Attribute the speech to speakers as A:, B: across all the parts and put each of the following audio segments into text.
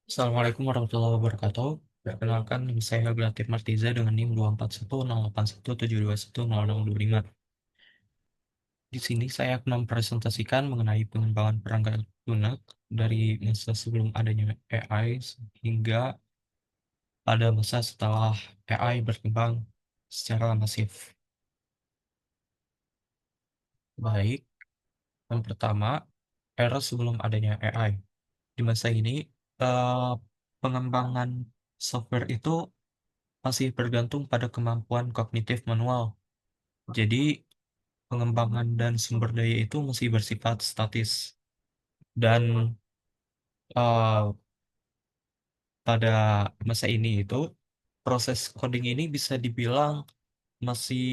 A: Assalamualaikum warahmatullahi wabarakatuh. Perkenalkan, nama saya Glatir Martiza dengan NIM 2410817210625. Di sini saya akan mempresentasikan mengenai pengembangan perangkat lunak dari masa sebelum adanya AI hingga pada masa setelah AI berkembang secara masif. Baik, yang pertama, era sebelum adanya AI. Di masa ini, eh, pengembangan software itu masih bergantung pada kemampuan kognitif manual. Jadi, pengembangan dan sumber daya itu masih bersifat statis. Dan eh, pada masa ini itu, proses coding ini bisa dibilang masih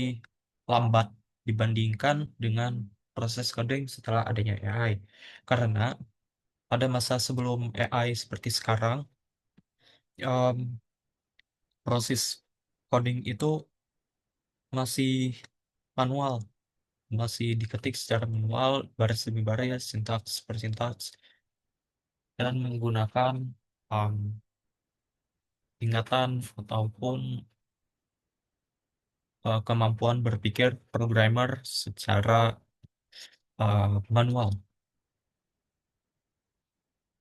A: lambat dibandingkan dengan proses coding setelah adanya AI. Karena pada masa sebelum AI seperti sekarang, em, proses coding itu masih manual, masih diketik secara manual, baris demi baris, sintaks per sintaks, dan menggunakan um, ingatan ataupun kemampuan berpikir programmer secara manual.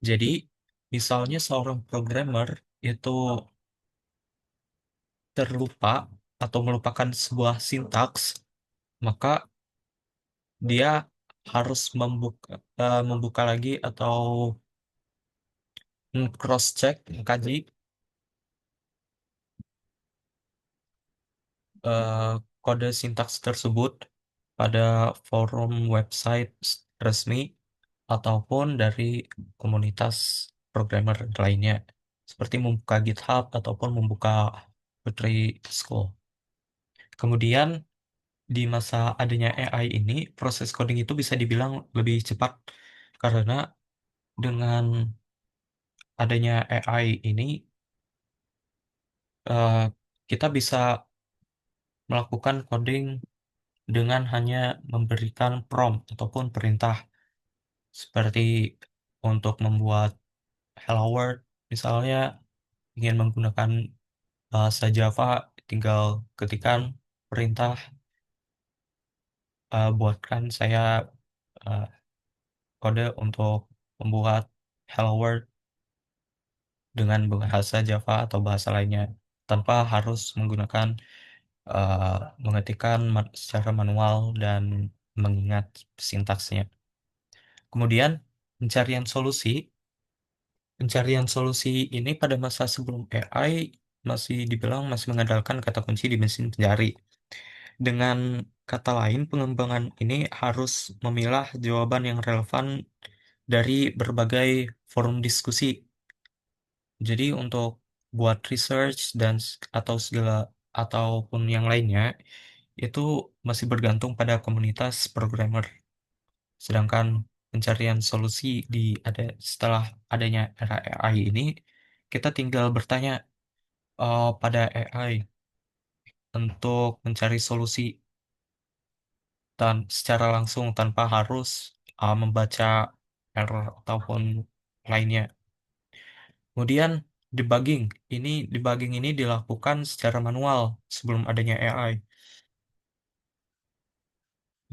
A: Jadi, misalnya seorang programmer itu terlupa atau melupakan sebuah sintaks, maka dia harus membuka lagi atau cross check, mengkaji eh, kode sintaks tersebut pada forum website resmi ataupun dari komunitas programmer lainnya, seperti membuka GitHub ataupun membuka Putri School. Kemudian, di masa adanya AI ini, proses coding itu bisa dibilang lebih cepat karena dengan adanya AI ini, eh, kita bisa melakukan coding dengan hanya memberikan prompt ataupun perintah seperti untuk membuat Hello World, misalnya ingin menggunakan bahasa Java, tinggal ketikan perintah buatkan saya eh, kode untuk membuat Hello World dengan bahasa Java atau bahasa lainnya tanpa harus menggunakan eh, mengetikkan secara manual dan mengingat sintaksnya. Kemudian pencarian solusi ini pada masa sebelum AI masih dibilang masih mengandalkan kata kunci di mesin pencari. Dengan kata lain, pengembangan ini harus memilah jawaban yang relevan dari berbagai forum diskusi. Jadi untuk buat research dan atau segala ataupun yang lainnya itu masih bergantung pada komunitas programmer. Sedangkan pencarian solusi setelah adanya era AI ini, kita tinggal bertanya pada AI untuk mencari solusi secara langsung tanpa harus membaca error ataupun lainnya. Kemudian debugging. Debugging ini dilakukan secara manual sebelum adanya AI.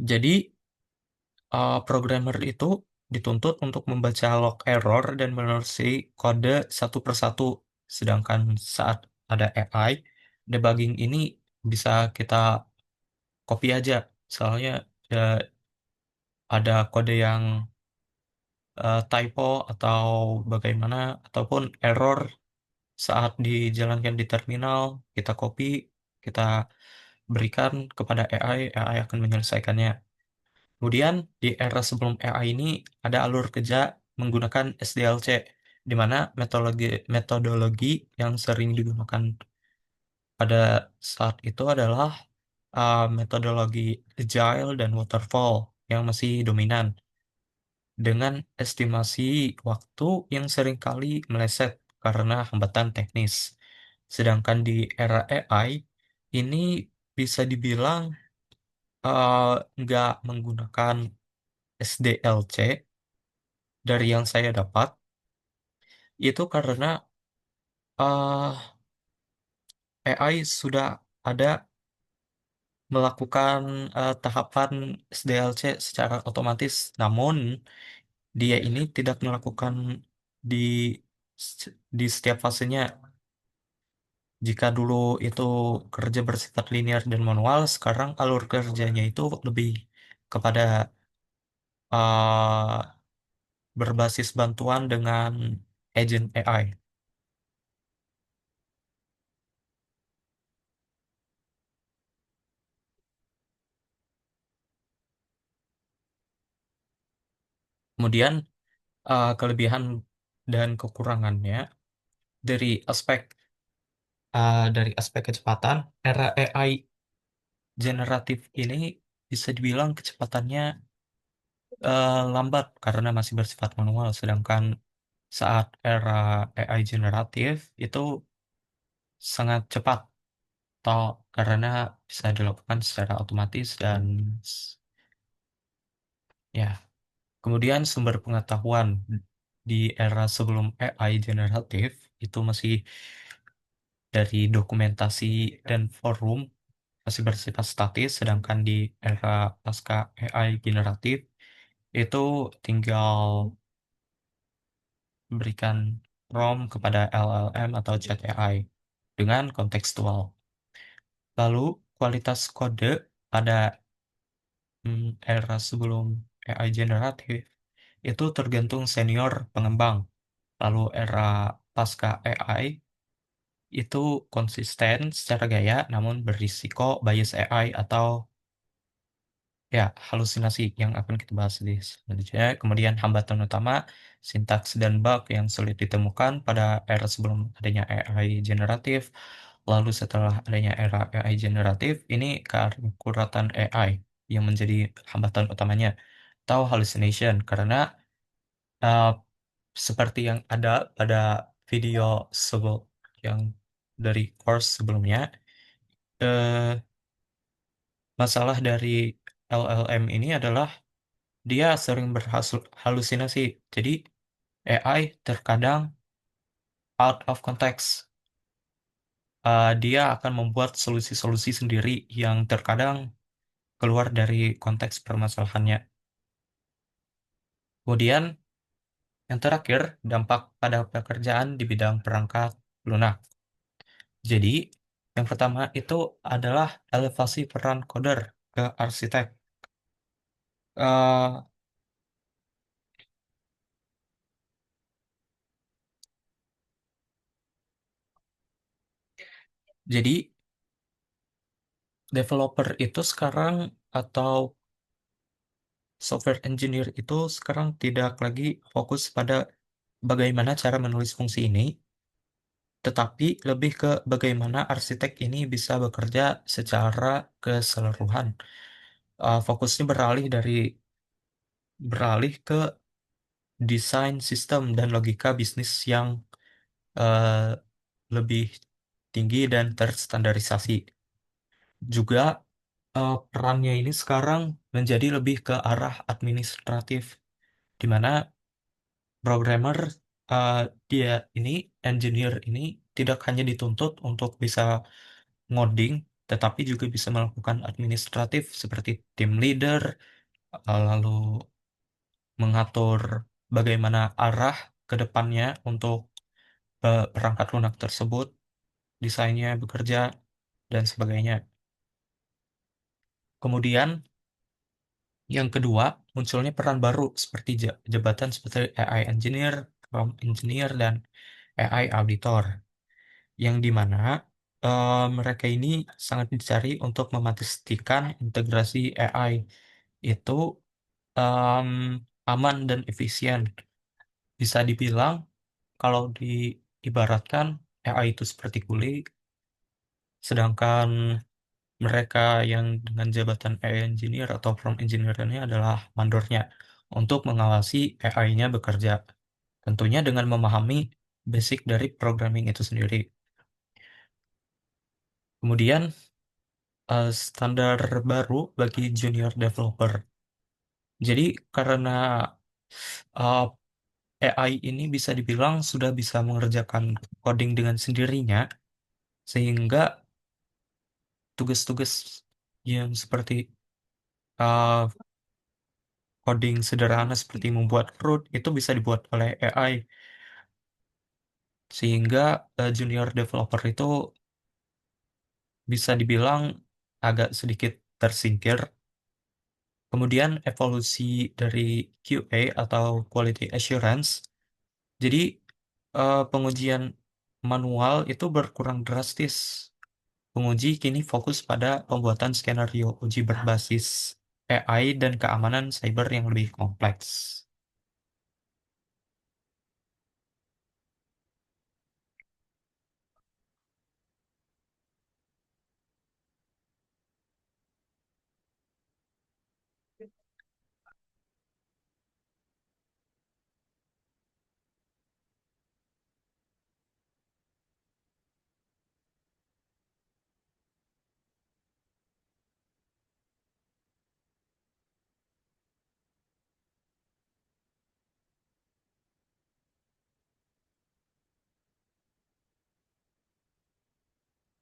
A: Jadi programmer itu dituntut untuk membaca log error dan menelusuri kode satu persatu. Sedangkan saat ada AI, debugging ini bisa kita copy aja. Soalnya eh, ada kode yang typo atau bagaimana ataupun error saat dijalankan di terminal, kita copy, kita berikan kepada AI, AI akan menyelesaikannya. Kemudian di era sebelum AI ini ada alur kerja menggunakan SDLC, di mana metodologi yang sering digunakan pada saat itu adalah metodologi Agile dan Waterfall yang masih dominan, dengan estimasi waktu yang seringkali meleset karena hambatan teknis. Sedangkan di era AI, ini bisa dibilang eh, nggak menggunakan SDLC dari yang saya dapat, Itu karena eh AI sudah ada melakukan tahapan SDLC secara otomatis, namun dia ini tidak melakukan di di setiap fasenya. Jika dulu itu kerja bersifat linear dan manual, sekarang alur kerjanya itu lebih kepada eh, berbasis bantuan dengan agent AI. Kemudian kelebihan dan kekurangannya dari aspek kecepatan, era AI generatif ini bisa dibilang kecepatannya lambat karena masih bersifat manual, sedangkan saat era AI generatif itu sangat cepat atau karena bisa dilakukan secara otomatis dan ya. Kemudian sumber pengetahuan di era sebelum AI generatif itu masih dari dokumentasi dan forum masih bersifat statis, sedangkan di era pasca AI generatif itu tinggal memberikan prompt kepada LLM atau chat AI dengan kontekstual. Lalu kualitas kode pada era sebelum AI generatif itu tergantung senior pengembang. Lalu era pasca AI itu konsisten secara gaya namun berisiko bias AI atau ya halusinasi yang akan kita bahas di selanjutnya. Kemudian hambatan utama sintaks dan bug yang sulit ditemukan pada era sebelum adanya AI generatif. Lalu setelah adanya era AI generatif, ini keakuratan AI yang menjadi hambatan utamanya atau hallucination karena uh, seperti yang ada pada video sebelum yang dari course sebelumnya, eh, masalah dari LLM ini adalah dia sering berhalusinasi. Jadi AI terkadang out of context. Dia akan membuat solusi-solusi sendiri yang terkadang keluar dari konteks permasalahannya. Kemudian yang terakhir, dampak pada pekerjaan di bidang perangkat lunak. Jadi, yang pertama itu adalah elevasi peran coder ke arsitek. Eh, jadi, developer itu sekarang atau software engineer itu sekarang tidak lagi fokus pada bagaimana cara menulis fungsi ini, tetapi lebih ke bagaimana arsitek ini bisa bekerja secara keseluruhan. Fokusnya beralih ke desain sistem dan logika bisnis yang eh, lebih tinggi dan terstandarisasi. Juga perannya ini sekarang menjadi lebih ke arah administratif, di mana programmer eh, dia ini engineer ini tidak hanya dituntut untuk bisa ngoding, tetapi juga bisa melakukan administratif seperti tim leader, lalu mengatur bagaimana arah ke depannya untuk perangkat lunak tersebut, desainnya bekerja, dan sebagainya. Kemudian yang kedua, munculnya peran baru seperti jabatan seperti AI engineer, prompt engineer, dan AI auditor, yang dimana mereka ini sangat dicari untuk memastikan integrasi AI itu em, aman dan efisien. Bisa dibilang kalau diibaratkan AI itu seperti kuli, sedangkan mereka yang dengan jabatan AI engineer atau prompt engineer ini adalah mandornya untuk mengawasi AI-nya bekerja. Tentunya dengan memahami basic dari programming itu sendiri. Kemudian standar baru bagi junior developer. Jadi karena AI ini bisa dibilang sudah bisa mengerjakan coding dengan sendirinya, sehingga tugas-tugas yang seperti uh, coding sederhana seperti membuat root itu bisa dibuat oleh AI, sehingga junior developer itu bisa dibilang agak sedikit tersingkir. Kemudian evolusi dari QA atau Quality Assurance. Jadi pengujian manual itu berkurang drastis. Penguji kini fokus pada pembuatan skenario uji berbasis AI dan keamanan cyber yang lebih kompleks.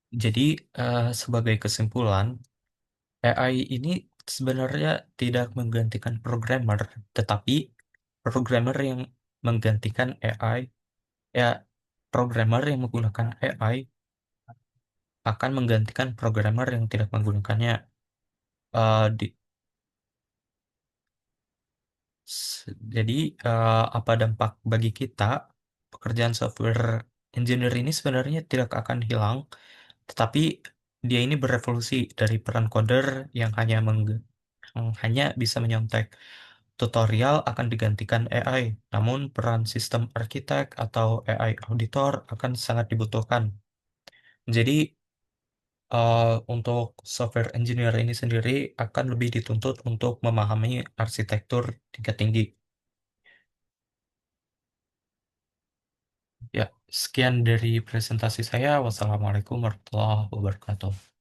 A: Jadi sebagai kesimpulan, AI ini sebenarnya tidak menggantikan programmer, tetapi programmer yang menggantikan AI, ya programmer yang menggunakan AI akan menggantikan programmer yang tidak menggunakannya. Di, jadi apa dampak bagi kita? Pekerjaan software engineer ini sebenarnya tidak akan hilang, tetapi dia ini berevolusi dari peran coder yang yang hanya bisa menyontek tutorial akan digantikan AI. Namun peran sistem arsitek atau AI auditor akan sangat dibutuhkan. Jadi untuk software engineer ini sendiri akan lebih dituntut untuk memahami arsitektur tingkat tinggi. Ya, sekian dari presentasi saya. Wassalamualaikum warahmatullahi wabarakatuh.